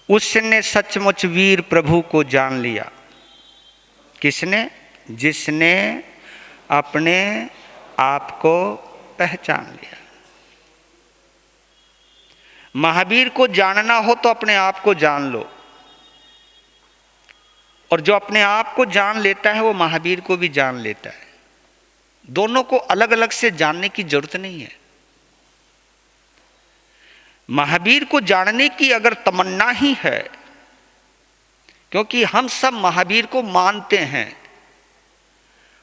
उसने सचमुच वीर प्रभु को जान लिया। किसने? जिसने अपने आप को पहचान लिया। महावीर को जानना हो तो अपने आप को जान लो, और जो अपने आप को जान लेता है वो महावीर को भी जान लेता है। दोनों को अलग अलग से जानने की जरूरत नहीं है। महावीर को जानने की अगर तमन्ना ही है, क्योंकि हम सब महावीर को मानते हैं,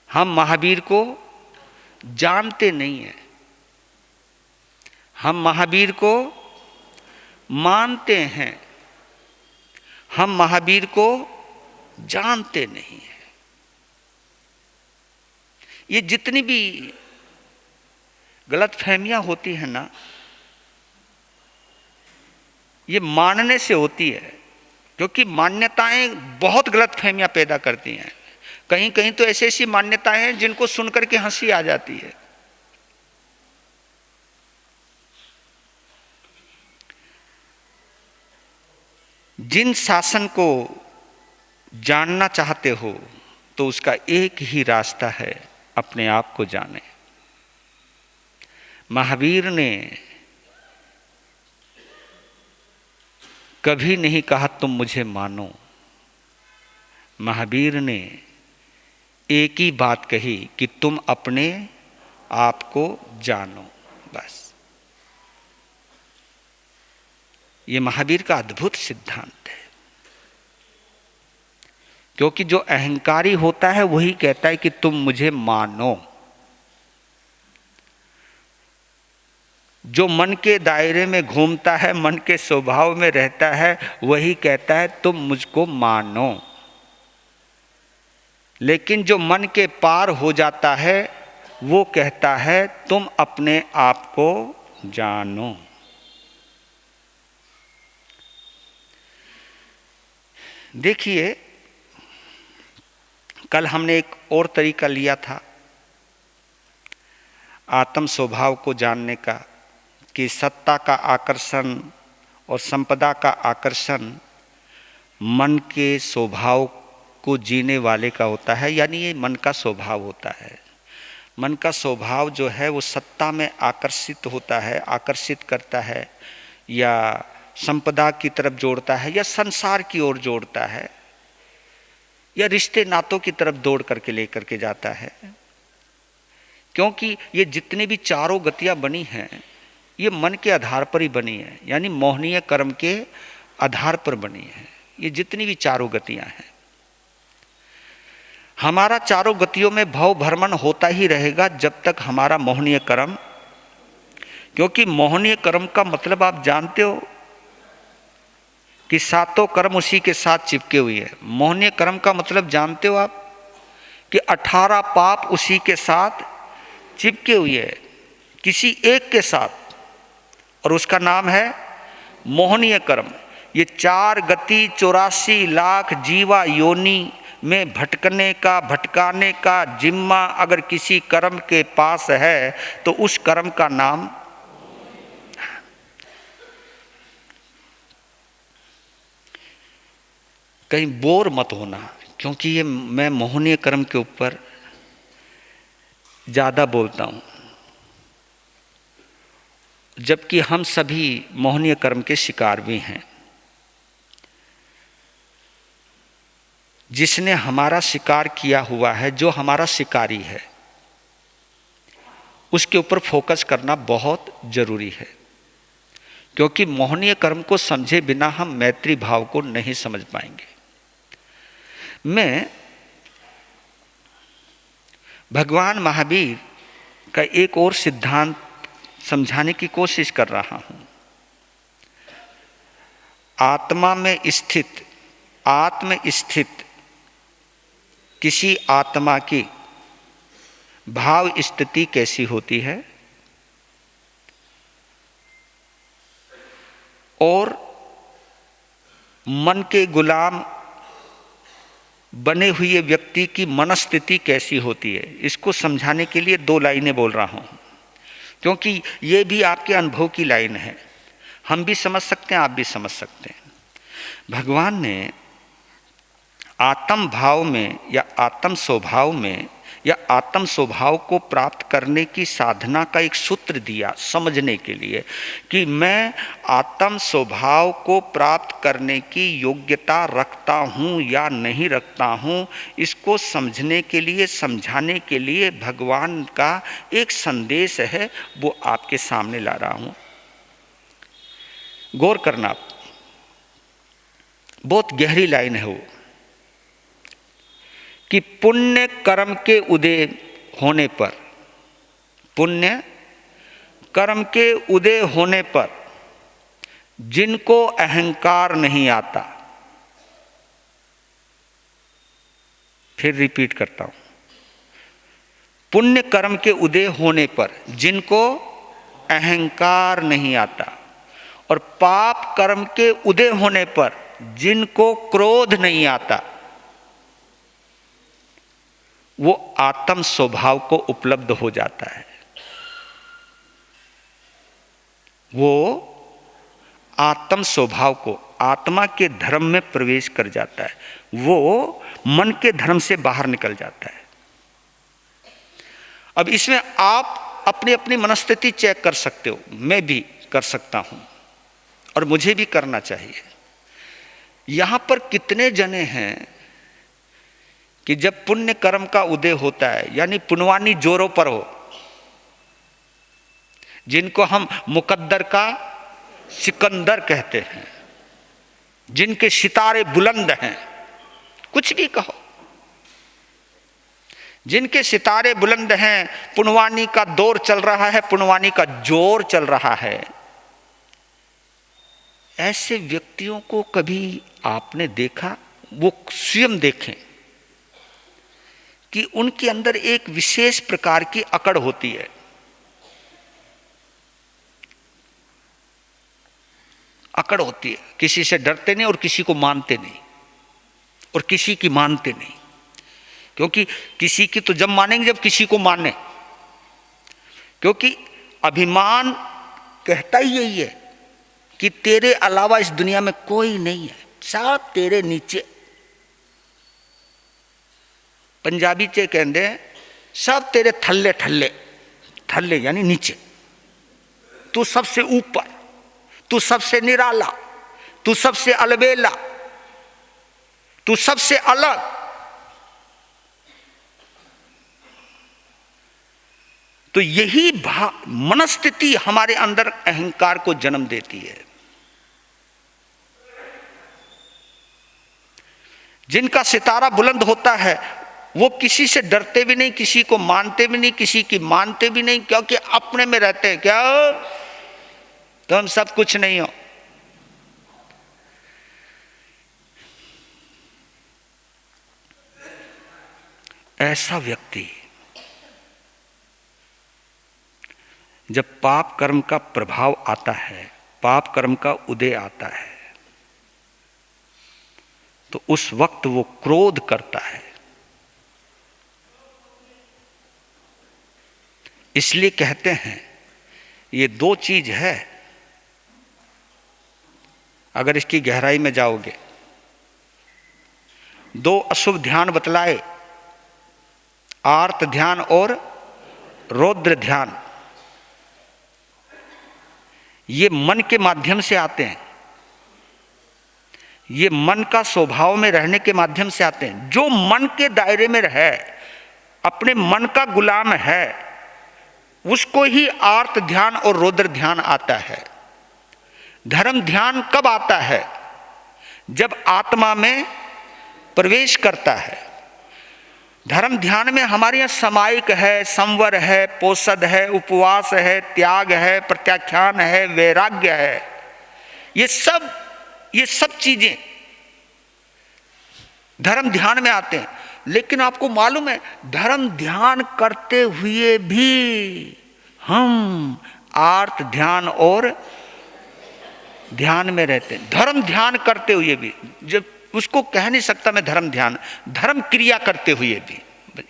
हम महावीर को जानते नहीं हैं। हम महावीर को मानते हैं, हम महावीर को जानते नहीं हैं। ये जितनी भी गलतफहमियां होती हैं ना, ये मानने से होती है, क्योंकि मान्यताएं बहुत गलतफहमियां पैदा करती हैं। कहीं कहीं तो ऐसी ऐसी मान्यताएं हैं जिनको सुनकर के हंसी आ जाती है। जिन शासन को जानना चाहते हो तो उसका एक ही रास्ता है, अपने आप को जाने। महावीर ने कभी नहीं कहा तुम मुझे मानो। महावीर ने एक ही बात कही कि तुम अपने आप को जानो, बस। ये महावीर का अद्भुत सिद्धांत है, क्योंकि जो अहंकारी होता है वही कहता है कि तुम मुझे मानो। जो मन के दायरे में घूमता है, मन के स्वभाव में रहता है, वही कहता है तुम मुझको मानो। लेकिन जो मन के पार हो जाता है वो कहता है तुम अपने आप को जानो। देखिए, कल हमने एक और तरीका लिया था आत्म स्वभाव को जानने का, कि सत्ता का आकर्षण और संपदा का आकर्षण मन के स्वभाव को जीने वाले का होता है, यानी ये मन का स्वभाव होता है। मन का स्वभाव जो है वो सत्ता में आकर्षित होता है, आकर्षित करता है, या संपदा की तरफ जोड़ता है, या संसार की ओर जोड़ता है, या रिश्ते नातों की तरफ दौड़ करके लेकर के जाता है। क्योंकि ये जितनी भी चारों गतियां बनी हैं ये मन के आधार पर ही बनी है, यानी मोहनीय कर्म के आधार पर बनी है। ये जितनी भी चारों गतियां हैं, हमारा चारों गतियों में भव भ्रमण होता ही रहेगा जब तक हमारा मोहनीय कर्म, क्योंकि मोहनीय कर्म का मतलब आप जानते हो कि सातों कर्म उसी के साथ चिपके हुए हैं। मोहनीय कर्म का मतलब जानते हो आप कि 18 पाप उसी के साथ चिपके हुए हैं, किसी एक के साथ, और उसका नाम है मोहनीय कर्म। ये 4 गति 84 लाख जीवा योनि में भटकने का, भटकाने का जिम्मा अगर किसी कर्म के पास है तो उस कर्म का नाम, कहीं बोर मत होना, क्योंकि ये मैं मोहनीय कर्म के ऊपर ज़्यादा बोलता हूँ, जबकि हम सभी मोहनीय कर्म के शिकार भी हैं। जिसने हमारा शिकार किया हुआ है, जो हमारा शिकारी है, उसके ऊपर फोकस करना बहुत जरूरी है, क्योंकि मोहनीय कर्म को समझे बिना हम मैत्री भाव को नहीं समझ पाएंगे। मैं भगवान महावीर का एक और सिद्धांत समझाने की कोशिश कर रहा हूं। आत्मा में स्थित, आत्म स्थित किसी आत्मा की भाव स्थिति कैसी होती है, और मन के गुलाम बने हुए व्यक्ति की मनस्थिति कैसी होती है, इसको समझाने के लिए 2 लाइनें बोल रहा हूं, क्योंकि ये भी आपके अनुभव की लाइन है। हम भी समझ सकते हैं, आप भी समझ सकते हैं। भगवान ने आत्म भाव में या आत्म स्वभाव में या आत्म स्वभाव को प्राप्त करने की साधना का एक सूत्र दिया समझने के लिए कि मैं आत्म स्वभाव को प्राप्त करने की योग्यता रखता हूँ या नहीं रखता हूँ। इसको समझने के लिए, समझाने के लिए भगवान का एक संदेश है, वो आपके सामने ला रहा हूँ। गौर करना, बहुत गहरी लाइन है वो, कि पुण्य कर्म के उदय होने पर, पुण्य कर्म के उदय होने पर जिनको अहंकार नहीं आता, फिर रिपीट करता हूं, पुण्य कर्म के उदय होने पर जिनको अहंकार नहीं आता और पाप कर्म के उदय होने पर जिनको क्रोध नहीं आता, वो आत्म स्वभाव को उपलब्ध हो जाता है। वो आत्म स्वभाव को, आत्मा के धर्म में प्रवेश कर जाता है, वो मन के धर्म से बाहर निकल जाता है। अब इसमें आप अपनी अपनी मनस्थिति चेक कर सकते हो, मैं भी कर सकता हूं और मुझे भी करना चाहिए। यहां पर कितने जने हैं कि जब पुण्य कर्म का उदय होता है, यानी पुण्यवानी जोरों पर हो, जिनको हम मुकद्दर का सिकंदर कहते हैं, जिनके सितारे बुलंद हैं, कुछ भी कहो, जिनके सितारे बुलंद हैं, पुण्यवानी का दौर चल रहा है, पुण्यवानी का जोर चल रहा है, ऐसे व्यक्तियों को कभी आपने देखा? वो स्वयं देखें कि उनके अंदर एक विशेष प्रकार की अकड़ होती है। अकड़ होती है, किसी से डरते नहीं और किसी को मानते नहीं और किसी की मानते नहीं, क्योंकि किसी की तो जब मानेंगे जब किसी को माने, क्योंकि अभिमान कहता ही यही है कि तेरे अलावा इस दुनिया में कोई नहीं है, सब तेरे नीचे। पंजाबी चे कहते हैं सब तेरे थल्ले थल्ले, थल्ले यानी नीचे, तू सबसे ऊपर, तू सबसे निराला, तू सबसे अलबेला, तू सबसे अलग। तो यही मनस्थिति हमारे अंदर अहंकार को जन्म देती है। जिनका सितारा बुलंद होता है वो किसी से डरते भी नहीं, किसी को मानते भी नहीं, किसी की मानते भी नहीं, क्योंकि अपने में रहते हैं। क्या तो हम सब कुछ नहीं हो। ऐसा व्यक्ति जब पाप कर्म का प्रभाव आता है, पाप कर्म का उदय आता है, तो उस वक्त वो क्रोध करता है। इसलिए कहते हैं ये दो चीज है, अगर इसकी गहराई में जाओगे, दो अशुभ ध्यान बतलाए, आर्त ध्यान और रौद्र ध्यान। ये मन के माध्यम से आते हैं, ये मन का स्वभाव में रहने के माध्यम से आते हैं। जो मन के दायरे में रहे, अपने मन का गुलाम है, उसको ही आर्त ध्यान और रौद्र ध्यान आता है। धर्म ध्यान कब आता है? जब आत्मा में प्रवेश करता है। धर्म ध्यान में हमारे यहाँ समायिक है, संवर है, पोषद है, उपवास है, त्याग है, प्रत्याख्यान है, वैराग्य है। ये सब चीजें धर्म ध्यान में आते हैं। लेकिन आपको मालूम है, धर्म ध्यान करते हुए भी हम आर्त ध्यान और ध्यान में रहते हैं। धर्म ध्यान करते हुए भी, जब उसको कह नहीं सकता मैं धर्म ध्यान, धर्म क्रिया करते हुए भी,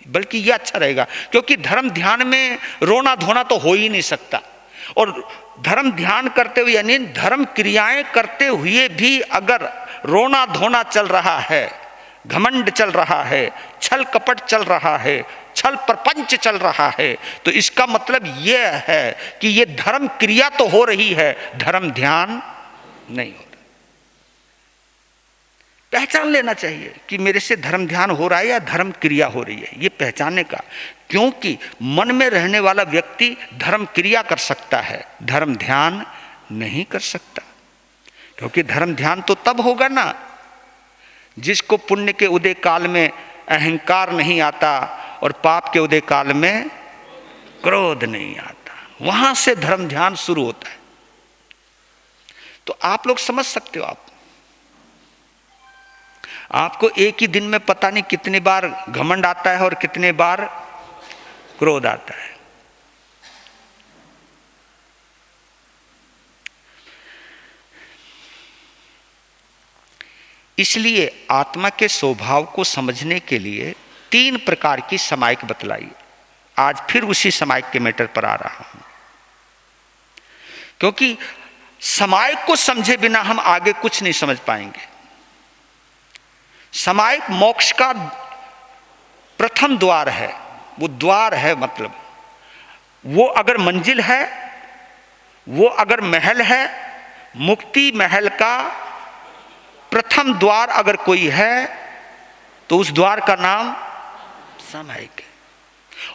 बल्कि यह अच्छा रहेगा, क्योंकि धर्म ध्यान में रोना धोना तो हो ही नहीं सकता। और धर्म ध्यान करते हुए यानी धर्म क्रियाएं करते हुए भी अगर रोना धोना चल रहा है, घमंड चल रहा है, छल कपट चल रहा है, छल प्रपंच चल रहा है, तो इसका मतलब यह है कि यह धर्म क्रिया तो हो रही है, धर्म ध्यान नहीं हो रहा। पहचान लेना चाहिए कि मेरे से धर्म ध्यान हो रहा है या धर्म क्रिया हो रही है, ये पहचानने का। क्योंकि मन में रहने वाला व्यक्ति धर्म क्रिया कर सकता है, धर्म ध्यान नहीं कर सकता। क्योंकि धर्म ध्यान तो तब होगा ना जिसको पुण्य के उदय काल में अहंकार नहीं आता और पाप के उदय काल में क्रोध नहीं आता, वहां से धर्म ध्यान शुरू होता है। तो आप लोग समझ सकते हो, आपको एक ही दिन में पता नहीं कितनी बार घमंड आता है और कितने बार क्रोध आता है। इसलिए आत्मा के स्वभाव को समझने के लिए 3 प्रकार की समायिक बतलाई। आज फिर उसी समायिक के मैटर पर आ रहा हूं, क्योंकि समायिक को समझे बिना हम आगे कुछ नहीं समझ पाएंगे। समायिक मोक्ष का प्रथम द्वार है, वो द्वार है, मतलब वो अगर मंजिल है, वो अगर महल है, मुक्ति महल का प्रथम द्वार अगर कोई है तो उस द्वार का नाम समायिक है।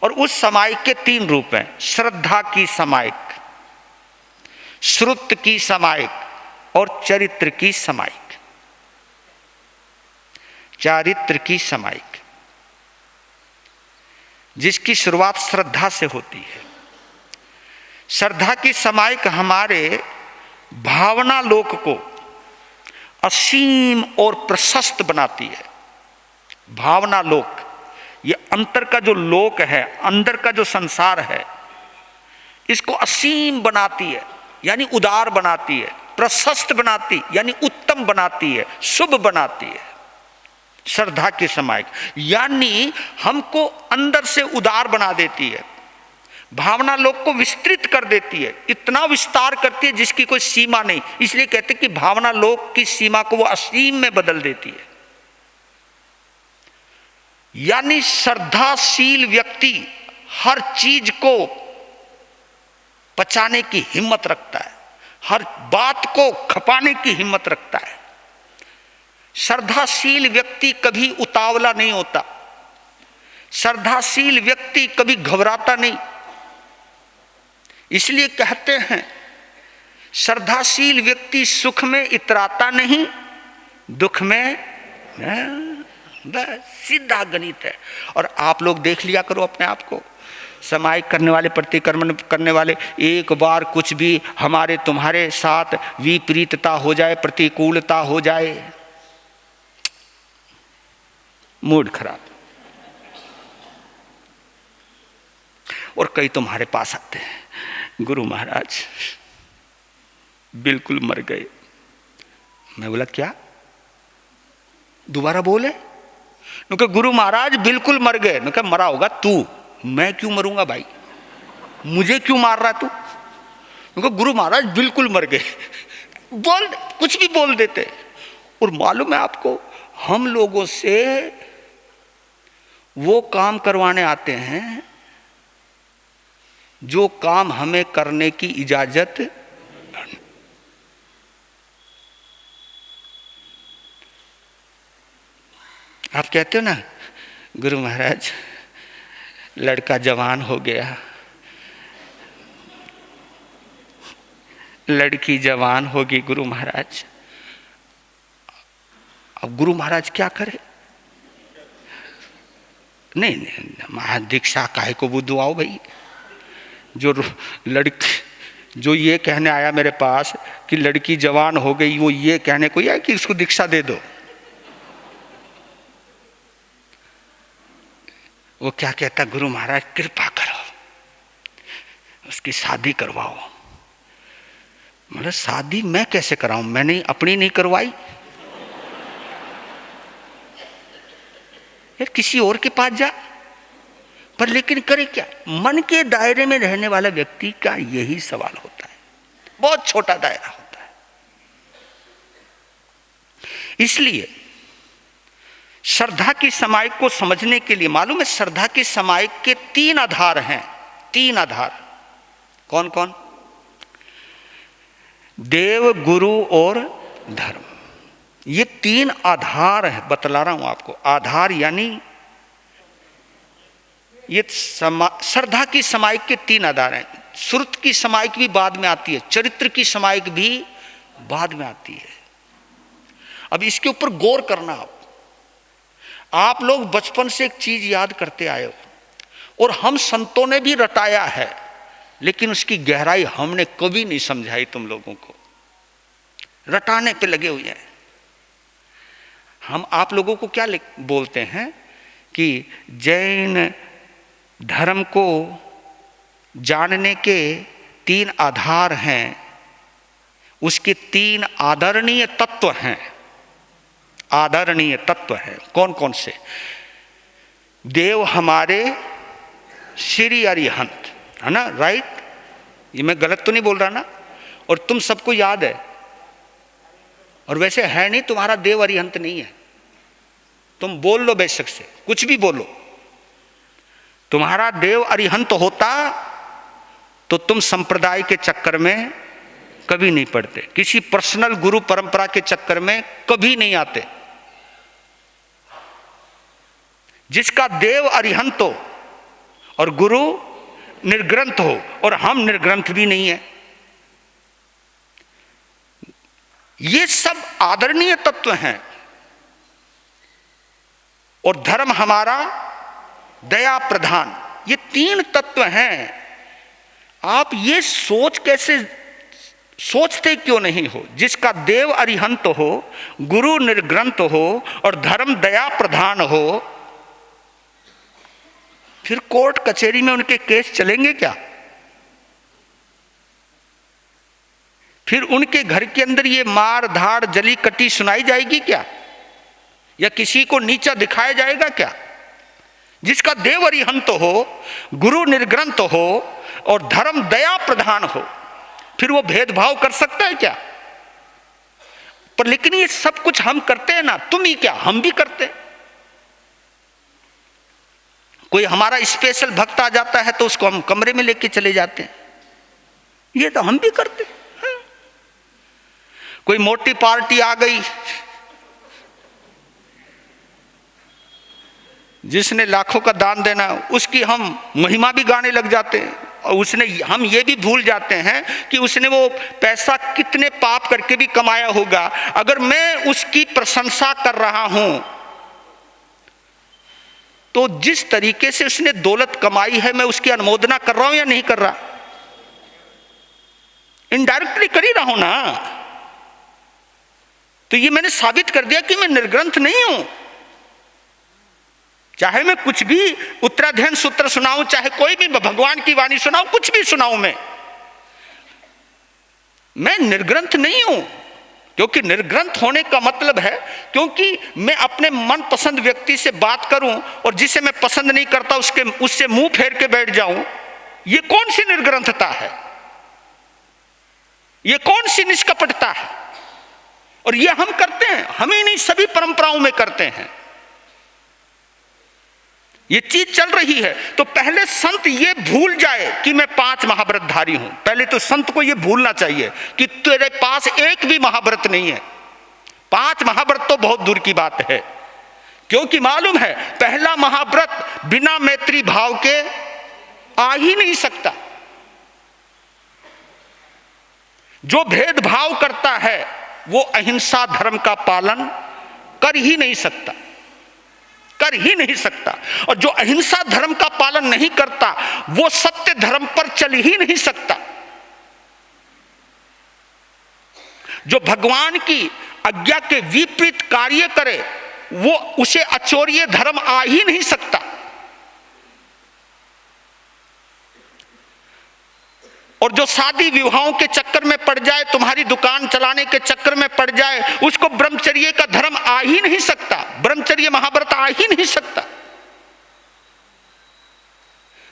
और उस समायिक के 3 रूप हैं, श्रद्धा की समायिक, श्रुत की समायिक और चरित्र की समायिक। चारित्र की समायिक जिसकी शुरुआत श्रद्धा से होती है। श्रद्धा की समायिक हमारे भावना लोक को असीम और प्रशस्त बनाती है। भावना लोक, ये अंतर का जो लोक है, अंदर का जो संसार है, इसको असीम बनाती है, यानी उदार बनाती है, प्रशस्त बनाती यानी उत्तम बनाती है, शुभ बनाती है। श्रद्धा की समायिक यानी हमको अंदर से उदार बना देती है, भावना लोक को विस्तृत कर देती है, इतना विस्तार करती है जिसकी कोई सीमा नहीं। इसलिए कहते हैं कि भावना लोक की सीमा को वो असीम में बदल देती है। यानी श्रद्धाशील व्यक्ति हर चीज को पचाने की हिम्मत रखता है, हर बात को खपाने की हिम्मत रखता है। श्रद्धाशील व्यक्ति कभी उतावला नहीं होता, श्रद्धाशील व्यक्ति कभी घबराता नहीं। इसलिए कहते हैं श्रद्धाशील व्यक्ति सुख में इतराता नहीं, दुख में सीधा गणित है। और आप लोग देख लिया करो अपने आप को, समायिक करने वाले, प्रतिक्रमण करने वाले, एक बार कुछ भी हमारे तुम्हारे साथ विपरीतता हो जाए, प्रतिकूलता हो जाए, मूड खराब। और कई तुम्हारे पास आते हैं, गुरु महाराज बिल्कुल मर गए। मैं बोला क्या? दोबारा बोले? क्योंकि गुरु महाराज बिल्कुल मर गए। मैं कहा मरा होगा तू, मैं क्यों मरूंगा भाई, मुझे क्यों मार रहा तू? क्योंकि गुरु महाराज बिल्कुल मर गए। बोल, कुछ भी बोल देते। और मालूम है आपको, हम लोगों से वो काम करवाने आते हैं जो काम हमें करने की इजाजत। आप कहते हो ना गुरु महाराज लड़का जवान हो गया, लड़की जवान होगी गुरु महाराज। अब गुरु महाराज क्या करे? नहीं, महादीक्षा काहे को बुद्धवाओ भाई। जो लड़की, जो ये कहने आया मेरे पास कि लड़की जवान हो गई, वो ये कहने को आया कि इसको दीक्षा दे दो। वो क्या कहता, गुरु महाराज कृपा करो, उसकी शादी करवाओ। मतलब शादी मैं कैसे कराऊं? मैंने अपनी नहीं करवाई यार, किसी और के पास जा। पर लेकिन करे क्या? मन के दायरे में रहने वाला व्यक्ति का यही सवाल होता है, बहुत छोटा दायरा होता है। इसलिए श्रद्धा की समायिक को समझने के लिए, मालूम है श्रद्धा की समायिक के 3 आधार हैं, 3 आधार। कौन कौन? देव, गुरु और धर्म। ये 3 आधार है, बतला रहा हूं आपको। आधार यानी ये श्रद्धा की समायिक के 3 आधार हैं। श्रुत की समायिक भी बाद में आती है, चरित्र की समायिक भी बाद में आती है। अब इसके ऊपर गौर करना। आप लोग बचपन से एक चीज याद करते आए हो, और हम संतों ने भी रटाया है, लेकिन उसकी गहराई हमने कभी नहीं समझाई। तुम लोगों को रटाने पे लगे हुए हैं। हम आप लोगों को क्या बोलते हैं कि जैन धर्म को जानने के 3 आधार हैं, उसके 3 आदरणीय तत्व हैं। आदरणीय तत्व हैं कौन कौन से? देव हमारे श्री अरिहंत, है ना? राइट? ये मैं गलत तो नहीं बोल रहा ना? और तुम सबको याद है, और वैसे है नहीं, तुम्हारा देव अरिहंत नहीं है। तुम बोल लो बेशक से, कुछ भी बोलो। तुम्हारा देव अरिहंत होता तो तुम संप्रदाय के चक्कर में कभी नहीं पड़ते, किसी पर्सनल गुरु परंपरा के चक्कर में कभी नहीं आते। जिसका देव अरिहंत हो और गुरु निर्ग्रंथ हो, और हम निर्ग्रंथ भी नहीं है। ये सब आदरणीय तत्व हैं। और धर्म हमारा दया प्रधान, ये 3 तत्व हैं। आप ये सोचते क्यों नहीं हो? जिसका देव अरिहंत हो, गुरु निर्ग्रंथ हो और धर्म दया प्रधान हो, फिर कोर्ट कचहरी में उनके केस चलेंगे क्या? फिर उनके घर के अंदर ये मार धाड़ जली कटी सुनाई जाएगी क्या? या किसी को नीचा दिखाया जाएगा क्या? जिसका देव अरिहंत हो, गुरु निर्ग्रंथ हो और धर्म दया प्रधान हो, फिर वो भेदभाव कर सकता है क्या? पर लेकिन ये सब कुछ हम करते हैं ना, तुम ही क्या, हम भी करते हैं। कोई हमारा स्पेशल भक्त आ जाता है तो उसको हम कमरे में लेके चले जाते हैं, ये तो हम भी करते हैं। कोई मोटी पार्टी आ गई जिसने लाखों का दान देना, उसकी हम महिमा भी गाने लग जाते हैं, और उसने, हम ये भी भूल जाते हैं कि उसने वो पैसा कितने पाप करके भी कमाया होगा। अगर मैं उसकी प्रशंसा कर रहा हूं तो जिस तरीके से उसने दौलत कमाई है, मैं उसकी अनुमोदना कर रहा हूं या नहीं कर रहा? इनडायरेक्टली कर ही रहा हूं ना। तो ये मैंने साबित कर दिया कि मैं निर्ग्रंथ नहीं हूं। चाहे मैं कुछ भी उत्तराध्ययन सूत्र सुनाऊं, चाहे कोई भी भगवान की वाणी सुनाऊं, कुछ भी सुनाऊं, मैं निर्ग्रंथ नहीं हूं। क्योंकि निर्ग्रंथ होने का मतलब है, क्योंकि मैं अपने मनपसंद व्यक्ति से बात करूं और जिसे मैं पसंद नहीं करता उससे मुंह फेर के बैठ जाऊं, ये कौन सी निर्ग्रंथता है? ये कौन सी निष्कपटता है? और ये हम करते हैं, हम ही नहीं, सभी परंपराओं में करते हैं। ये चीज चल रही है। तो पहले संत ये भूल जाए कि मैं 5 महाव्रतधारी हूं। पहले तो संत को ये भूलना चाहिए कि तेरे पास एक भी महाव्रत नहीं है। 5 महाव्रत तो बहुत दूर की बात है, क्योंकि मालूम है पहला महाव्रत बिना मैत्री भाव के आ ही नहीं सकता। जो भेदभाव करता है वो अहिंसा धर्म का पालन कर ही नहीं सकता, कर ही नहीं सकता। और जो अहिंसा धर्म का पालन नहीं करता वो सत्य धर्म पर चल ही नहीं सकता। जो भगवान की आज्ञा के विपरीत कार्य करे वो उसे अचौर्य धर्म आ ही नहीं सकता। और जो शादी विवाहों के चक्कर में पड़ जाए, तुम्हारी दुकान चलाने के चक्कर में पड़ जाए, उसको ब्रह्मचर्य का धर्म आ ही नहीं सकता, ब्रह्मचर्य महाव्रत आ ही नहीं सकता।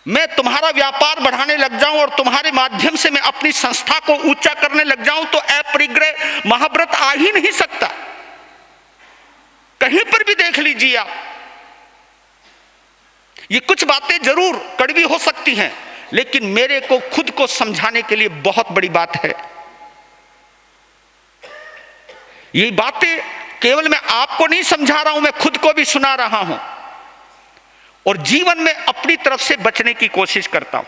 मैं तुम्हारा व्यापार बढ़ाने लग जाऊं और तुम्हारे माध्यम से मैं अपनी संस्था को ऊंचा करने लग जाऊं तो अपरिग्रह महाव्रत आ ही नहीं सकता। कहीं पर भी देख लीजिए आप, ये कुछ बातें जरूर कड़वी हो सकती हैं, लेकिन मेरे को खुद को समझाने के लिए बहुत बड़ी बात है। ये बातें केवल मैं आपको नहीं समझा रहा हूं, मैं खुद को भी सुना रहा हूं और जीवन में अपनी तरफ से बचने की कोशिश करता हूं।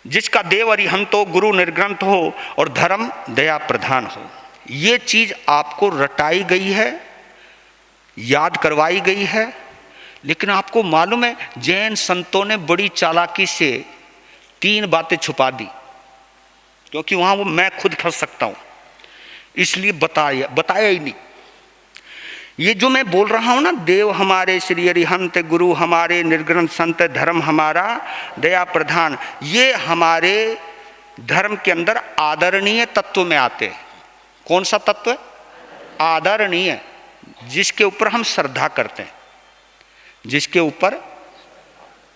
जिसका देव अरिहंत हो, गुरु निर्ग्रंथ हो और धर्म दया प्रधान हो, ये चीज आपको रटाई गई है, याद करवाई गई है। लेकिन आपको मालूम है जैन संतों ने बड़ी चालाकी से 3 बातें छुपा दी, क्योंकि वहां वो मैं खुद फंस सकता हूं, इसलिए बताया ही नहीं। ये जो मैं बोल रहा हूं ना, देव हमारे श्री अरिहंत, गुरु हमारे निर्ग्रंथ संत, धर्म हमारा दया प्रधान, ये हमारे धर्म के अंदर आदरणीय तत्व में आते हैं। कौन सा तत्व है? आदरणीय, जिसके ऊपर हम श्रद्धा करते हैं, जिसके ऊपर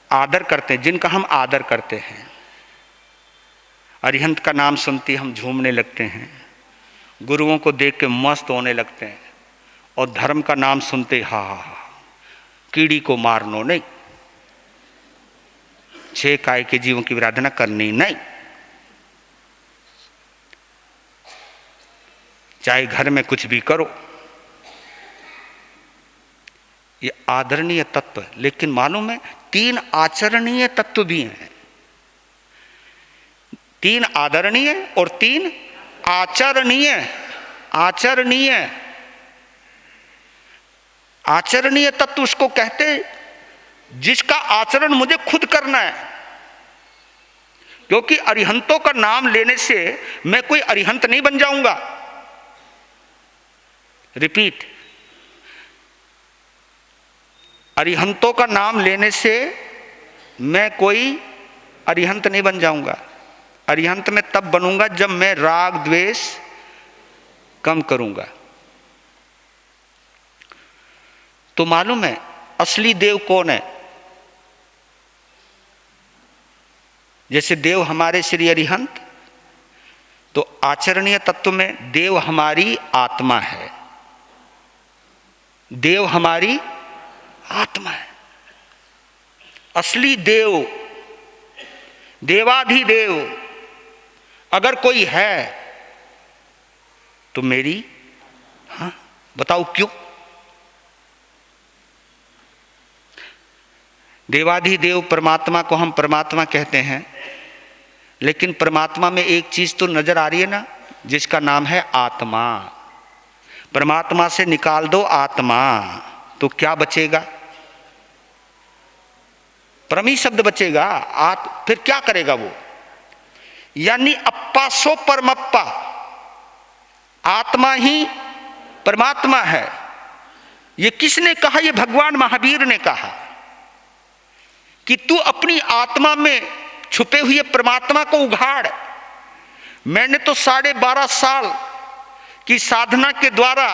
आदर करते हैं, जिनका हम आदर करते हैं। अरिहंत का नाम सुनते हम झूमने लगते हैं, गुरुओं को देख के मस्त होने लगते हैं, और धर्म का नाम सुनते हा हा हा, कीड़ी को मारनो नहीं, 6 काय के जीवों की आराधना करनी नहीं, चाहे घर में कुछ भी करो। ये आदरणीय तत्व है। लेकिन मालूम है 3 आचरणीय तत्व भी हैं। 3 आदरणीय और 3 आचरणीय। आचरणीय आचरणीय तत्व उसको कहते हैं जिसका आचरण मुझे खुद करना है। क्योंकि अरिहंतों का नाम लेने से मैं कोई अरिहंत नहीं बन जाऊंगा। रिपीट, अरिहंतों का नाम लेने से मैं कोई अरिहंत नहीं बन जाऊंगा। अरिहंत मैं तब बनूंगा जब मैं राग द्वेष कम करूंगा। तो मालूम है असली देव कौन है? जैसे देव हमारे श्री अरिहंत, तो आचरणीय तत्व में देव हमारी आत्मा है। देव हमारी आत्मा है। असली देव, देवाधिदेव अगर कोई है तो मेरी, हाँ बताओ क्यों? देवाधिदेव परमात्मा को हम परमात्मा कहते हैं, लेकिन परमात्मा में एक चीज तो नजर आ रही है ना, जिसका नाम है आत्मा। परमात्मा से निकाल दो आत्मा तो क्या बचेगा? परमी शब्द बचेगा। फिर क्या करेगा वो? यानी अप्पा सो परमप्पा, आत्मा ही परमात्मा है। ये किसने कहा? ये भगवान महावीर ने कहा कि तू अपनी आत्मा में छुपे हुए परमात्मा को उघाड़। मैंने तो 12.5 साल की साधना के द्वारा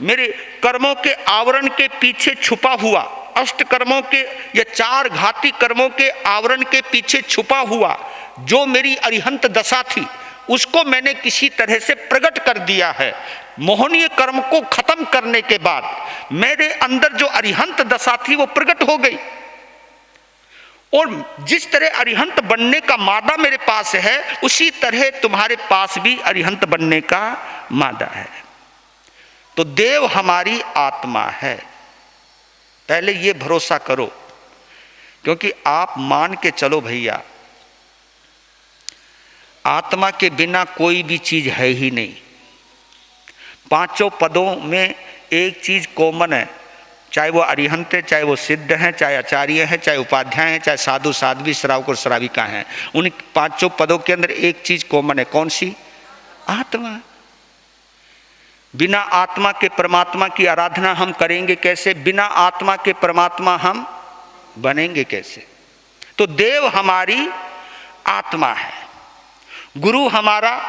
मेरे कर्मों के आवरण के पीछे छुपा हुआ, अष्ट कर्मों के या 4 घाती कर्मों के आवरण के पीछे छुपा हुआ जो मेरी अरिहंत दशा थी, उसको मैंने किसी तरह से प्रकट कर दिया है। मोहनीय कर्म को खत्म करने के बाद मेरे अंदर जो अरिहंत दशा थी वो प्रकट हो गई। और जिस तरह अरिहंत बनने का मादा मेरे पास है, उसी तरह तुम्हारे पास भी अरिहंत बनने का मादा है। तो देव हमारी आत्मा है। पहले ये भरोसा करो, क्योंकि आप मान के चलो भैया, आत्मा के बिना कोई भी चीज है ही नहीं। 5 पदों में एक चीज कॉमन है, चाहे वो अरिहंत है, चाहे वो सिद्ध हैं, चाहे आचार्य हैं, चाहे उपाध्याय हैं, चाहे साधु साध्वी, श्रावक और श्राविका हैं। उन 5 पदों के अंदर एक चीज कॉमन है। कौन सी? आत्मा। बिना आत्मा के परमात्मा की आराधना हम करेंगे कैसे? बिना आत्मा के परमात्मा हम बनेंगे कैसे? तो देव हमारी आत्मा है। गुरु हमारा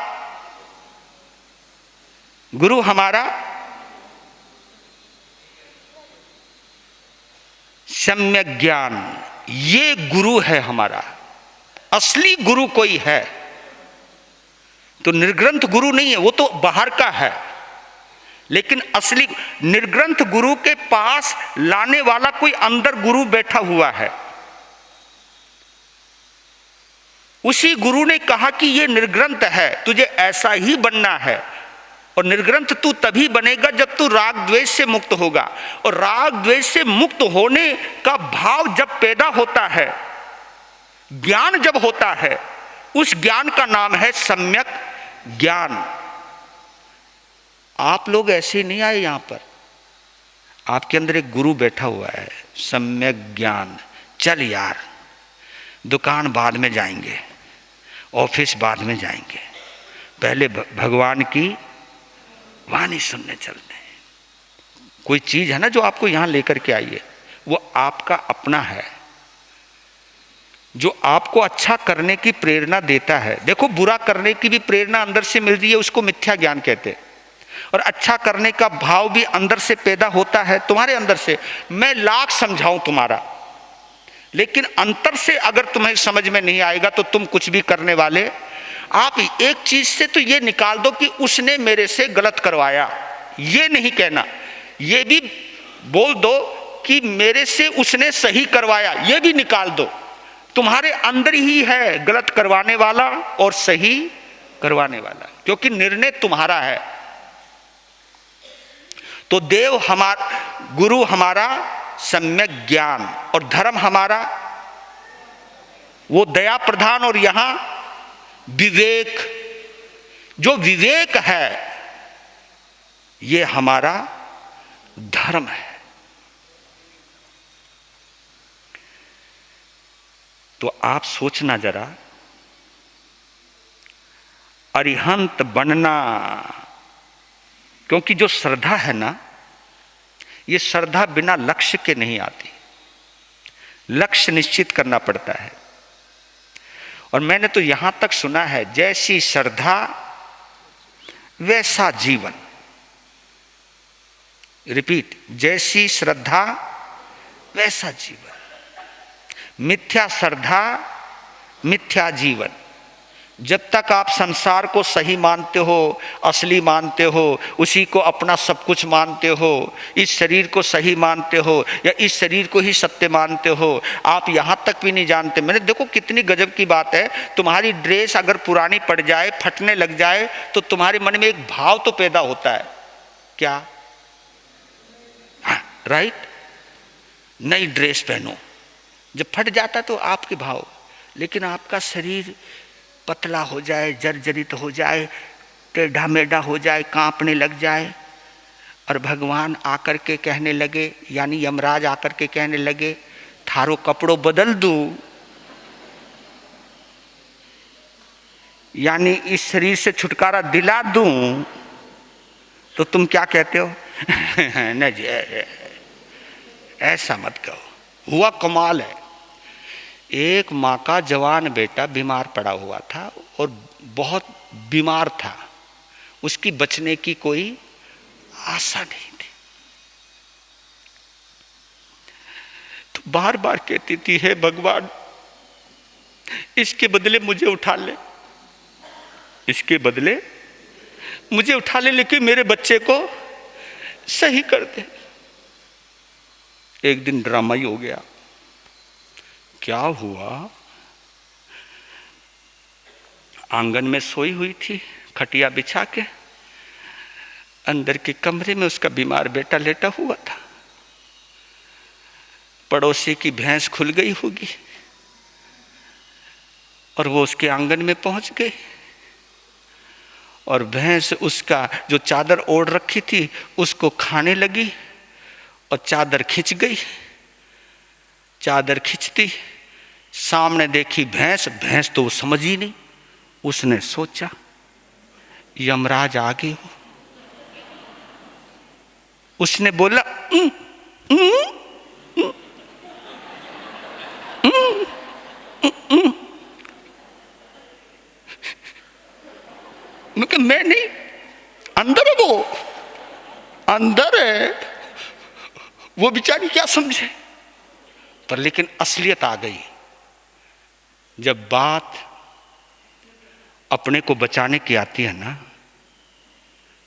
सम्यक ज्ञान, ये गुरु है हमारा, असली गुरु कोई है तो निर्ग्रंथ गुरु नहीं है, वो तो बाहर का है। लेकिन असली निर्ग्रंथ गुरु के पास लाने वाला कोई अंदर गुरु बैठा हुआ है। उसी गुरु ने कहा कि ये निर्ग्रंथ है, तुझे ऐसा ही बनना है। और निर्ग्रंथ तू तभी बनेगा जब तू राग द्वेष से मुक्त होगा। और राग द्वेष से मुक्त होने का भाव जब पैदा होता है, ज्ञान जब होता है, उस ज्ञान का नाम है सम्यक ज्ञान। आप लोग ऐसे नहीं आए यहां पर, आपके अंदर एक गुरु बैठा हुआ है, सम्यक ज्ञान। चल यार, दुकान बाद में जाएंगे, ऑफिस बाद में जाएंगे, पहले भगवान की वाणी सुनने चलते हैं। कोई चीज है ना जो आपको यहां लेकर के आई है, वो आपका अपना है, जो आपको अच्छा करने की प्रेरणा देता है। देखो, बुरा करने की भी प्रेरणा अंदर से मिल रही है, उसको मिथ्या ज्ञान कहते हैं। और अच्छा करने का भाव भी अंदर से पैदा होता है, तुम्हारे अंदर से। मैं लाख समझाऊं तुम्हारा, लेकिन अंतर से अगर तुम्हें समझ में नहीं आएगा तो तुम कुछ भी करने वाले। आप एक चीज से तो ये निकाल दो कि उसने मेरे से गलत करवाया, ये नहीं कहना। ये भी बोल दो कि मेरे से उसने सही करवाया, ये भी निकाल दो। तुम्हारे अंदर ही है गलत करवाने वाला और सही करवाने वाला, क्योंकि निर्णय तुम्हारा है। तो देव हमारा, गुरु हमारा सम्यक ज्ञान, और धर्म हमारा वो दया प्रधान, और यहां विवेक। जो विवेक है ये हमारा धर्म है। तो आप सोचना जरा, अरिहंत बनना, क्योंकि जो श्रद्धा है ना, ये श्रद्धा बिना लक्ष्य के नहीं आती, लक्ष्य निश्चित करना पड़ता है। और मैंने तो यहां तक सुना है, जैसी श्रद्धा वैसा जीवन। रिपीट, जैसी श्रद्धा वैसा जीवन। मिथ्या श्रद्धा मिथ्या जीवन। जब तक आप संसार को सही मानते हो, असली मानते हो, उसी को अपना सब कुछ मानते हो, इस शरीर को सही मानते हो या इस शरीर को ही सत्य मानते हो, आप यहाँ तक भी नहीं जानते। मैंने देखो कितनी गजब की बात है, तुम्हारी ड्रेस अगर पुरानी पड़ जाए, फटने लग जाए, तो तुम्हारे मन में एक भाव तो पैदा होता है, क्या? हाँ, राइट, नई ड्रेस पहनो। जब फट जाता तो आपके भाव, लेकिन आपका शरीर पतला हो जाए, जर्जरित हो जाए, टेढ़ा मेढ़ा हो जाए, कांपने लग जाए, और भगवान आकर के कहने लगे, यानी यमराज आकर के कहने लगे, थारो कपड़ों बदल दूं, यानी इस शरीर से छुटकारा दिला दूं, तो तुम क्या कहते हो? नहीं जी, ऐसा मत कहो। हुआ कमाल है, एक माँ का जवान बेटा बीमार पड़ा हुआ था और बहुत बीमार था, उसकी बचने की कोई आशा नहीं थी। तो बार बार कहती थी, हे भगवान, इसके बदले मुझे उठा ले, इसके बदले मुझे उठा ले, लेकिन मेरे बच्चे को सही कर दे। एक दिन ड्रामा ही हो गया। क्या हुआ? आंगन में सोई हुई थी, खटिया बिछा के, अंदर के कमरे में उसका बीमार बेटा लेटा हुआ था। पड़ोसी की भैंस खुल गई होगी और वो उसके आंगन में पहुंच गई, और भैंस उसका जो चादर ओढ़ रखी थी उसको खाने लगी, और चादर खिंच गई। चादर खिंचती सामने देखी भैंस, भैंस तो वो समझ ही नहीं। उसने सोचा, यमराज आ गए हो। उसने बोला, मैं नहीं, अंदर है वो, अंदर है वो, बेचारी क्या समझे। पर लेकिन असलियत आ गई। जब बात अपने को बचाने की आती है ना,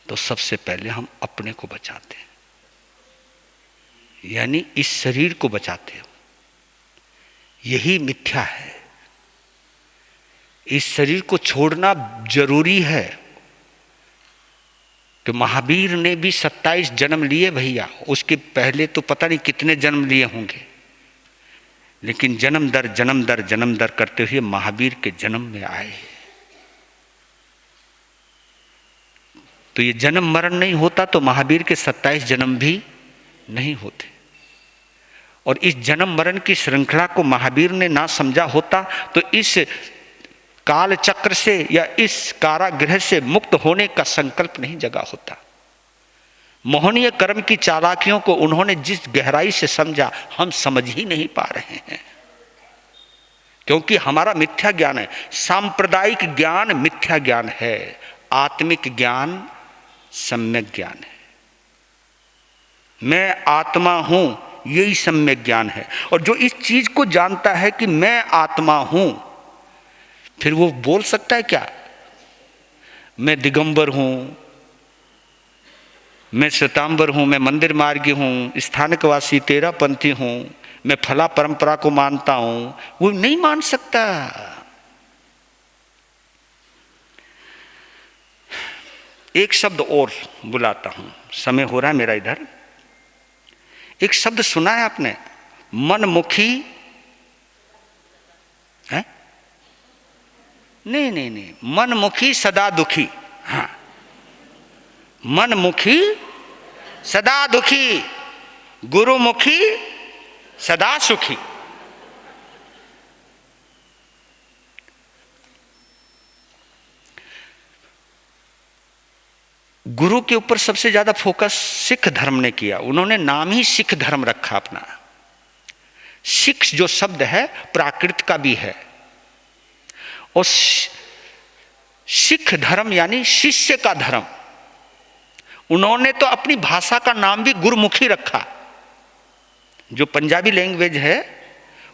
तो सबसे पहले हम अपने को बचाते हैं, यानी इस शरीर को बचाते हो। यही मिथ्या है। इस शरीर को छोड़ना जरूरी है। तो महावीर ने भी 27 जन्म लिए भैया, उसके पहले तो पता नहीं कितने जन्म लिए होंगे, लेकिन जन्म दर जन्म दर जन्म दर करते हुए महावीर के जन्म में आए। तो ये जन्म मरण नहीं होता तो महावीर के 27 जन्म भी नहीं होते। और इस जन्म मरण की श्रृंखला को महावीर ने ना समझा होता तो इस काल चक्र से या इस कारागृह से मुक्त होने का संकल्प नहीं जगा होता। मोहनीय कर्म की चालाकियों को उन्होंने जिस गहराई से समझा, हम समझ ही नहीं पा रहे हैं, क्योंकि हमारा मिथ्या ज्ञान है। सांप्रदायिक ज्ञान मिथ्या ज्ञान है, आत्मिक ज्ञान सम्यक ज्ञान है। मैं आत्मा हूं, यही सम्यक ज्ञान है। और जो इस चीज को जानता है कि मैं आत्मा हूं, फिर वो बोल सकता है क्या, मैं दिगंबर हूं, मैं श्वेतांबर हूं, मैं मंदिर मार्गी हूं, स्थानकवासी तेरापंथी हूं, मैं फला परंपरा को मानता हूं? वो नहीं मान सकता। एक शब्द और बुलाता हूं, समय हो रहा है मेरा इधर। एक शब्द सुना है आपने, मनमुखी है? नहीं नहीं नहीं, मनमुखी सदा दुखी। हाँ, मनमुखी सदा दुखी, गुरुमुखी सदा सुखी। गुरु के ऊपर सबसे ज्यादा फोकस सिख धर्म ने किया। उन्होंने नाम ही सिख धर्म रखा अपना। सिख जो शब्द है प्राकृत का भी है, और सिख धर्म यानी शिष्य का धर्म। उन्होंने तो अपनी भाषा का नाम भी गुरमुखी रखा। जो पंजाबी लैंग्वेज है,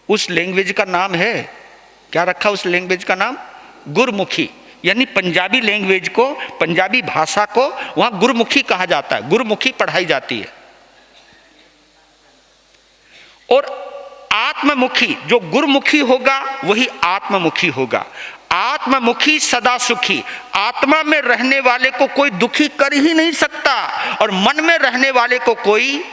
उस लैंग्वेज का नाम है, क्या रखा उस लैंग्वेज का नाम? गुरमुखी। यानी पंजाबी लैंग्वेज को, पंजाबी भाषा को वहां गुरमुखी कहा जाता है, गुरमुखी पढ़ाई जाती है। और आत्ममुखी, जो गुरमुखी होगा वही आत्ममुखी होगा। आत्ममुखी सदा सुखी, आत्मा में रहने वाले को कोई दुखी कर ही नहीं सकता, और मन में रहने वाले को कोई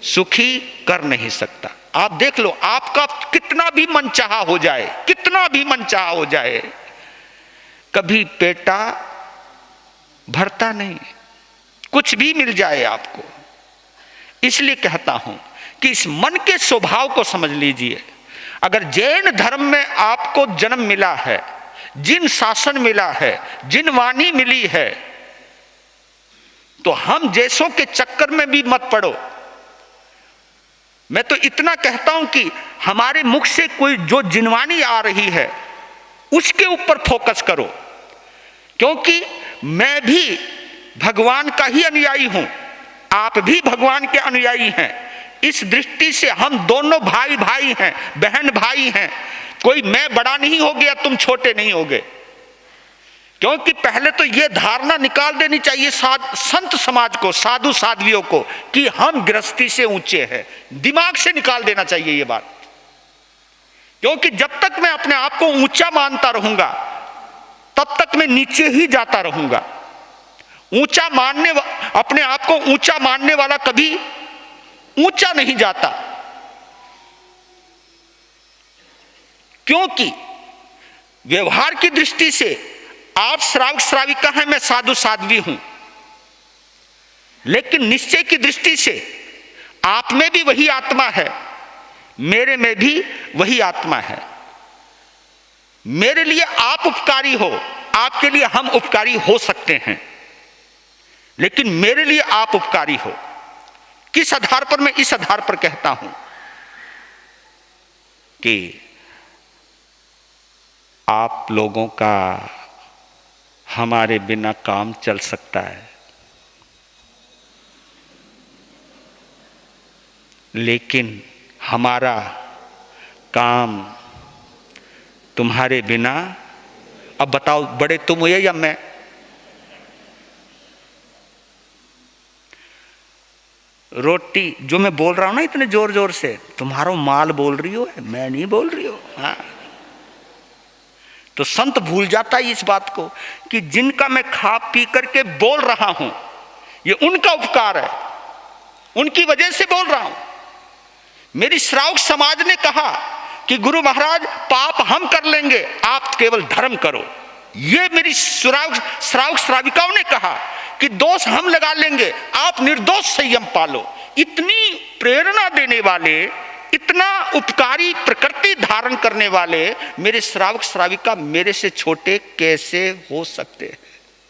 सुखी कर नहीं सकता। आप देख लो, आपका कितना भी मनचाहा हो जाए, कितना भी मनचाहा हो जाए, कभी पेटा भरता नहीं, कुछ भी मिल जाए आपको। इसलिए कहता हूं कि इस मन के स्वभाव को समझ लीजिए। अगर जैन धर्म में आपको जन्म मिला है, जिन शासन मिला है, जिन वाणी मिली है, तो हम जैसों के चक्कर में भी मत पड़ो। मैं तो इतना कहता हूं कि हमारे मुख से कोई जो जिनवानी आ रही है उसके ऊपर फोकस करो, क्योंकि मैं भी भगवान का ही अनुयायी हूं, आप भी भगवान के अनुयायी हैं। इस दृष्टि से हम दोनों भाई भाई हैं, बहन भाई हैं। कोई मैं बड़ा नहीं हो गया, तुम छोटे नहीं हो गए। क्योंकि पहले तो यह धारणा निकाल देनी चाहिए संत समाज को, साधु साध्वियों को, कि हम गृहस्थी से ऊंचे हैं। दिमाग से निकाल देना चाहिए ये बात। क्योंकि जब तक मैं अपने आप को ऊंचा मानता रहूंगा, तब तक मैं नीचे ही जाता रहूंगा। अपने आप को ऊंचा मानने वाला कभी ऊंचा नहीं जाता, क्योंकि व्यवहार की दृष्टि से आप श्रावक श्राविका हैं, मैं साधु साध्वी हूं, लेकिन निश्चय की दृष्टि से आप में भी वही आत्मा है, मेरे में भी वही आत्मा है। मेरे लिए आप उपकारी हो, आपके लिए हम उपकारी हो सकते हैं, लेकिन मेरे लिए आप उपकारी हो। किस आधार पर? मैं इस आधार पर कहता हूं कि आप लोगों का हमारे बिना काम चल सकता है, लेकिन हमारा काम तुम्हारे बिना। अब बताओ बड़े तुम हो या मैं? रोटी जो मैं बोल रहा हूं ना इतने जोर जोर से, तुम्हारा माल बोल रही हो, मैं नहीं बोल रही हो। हाँ, तो संत भूल जाता है इस बात को कि जिनका मैं खा पी करके बोल रहा हूं, ये उनका उपकार है, उनकी वजह से बोल रहा हूं। मेरी श्रावक समाज ने कहा कि गुरु महाराज पाप हम कर लेंगे, आप केवल धर्म करो। ये मेरी श्रावक श्राविकाओं ने कहा कि दोष हम लगा लेंगे, आप निर्दोष संयम पालो। इतनी प्रेरणा देने वाले, इतना उपकारी प्रकृति धारण करने वाले मेरे श्रावक श्राविका मेरे से छोटे कैसे हो सकते हैं?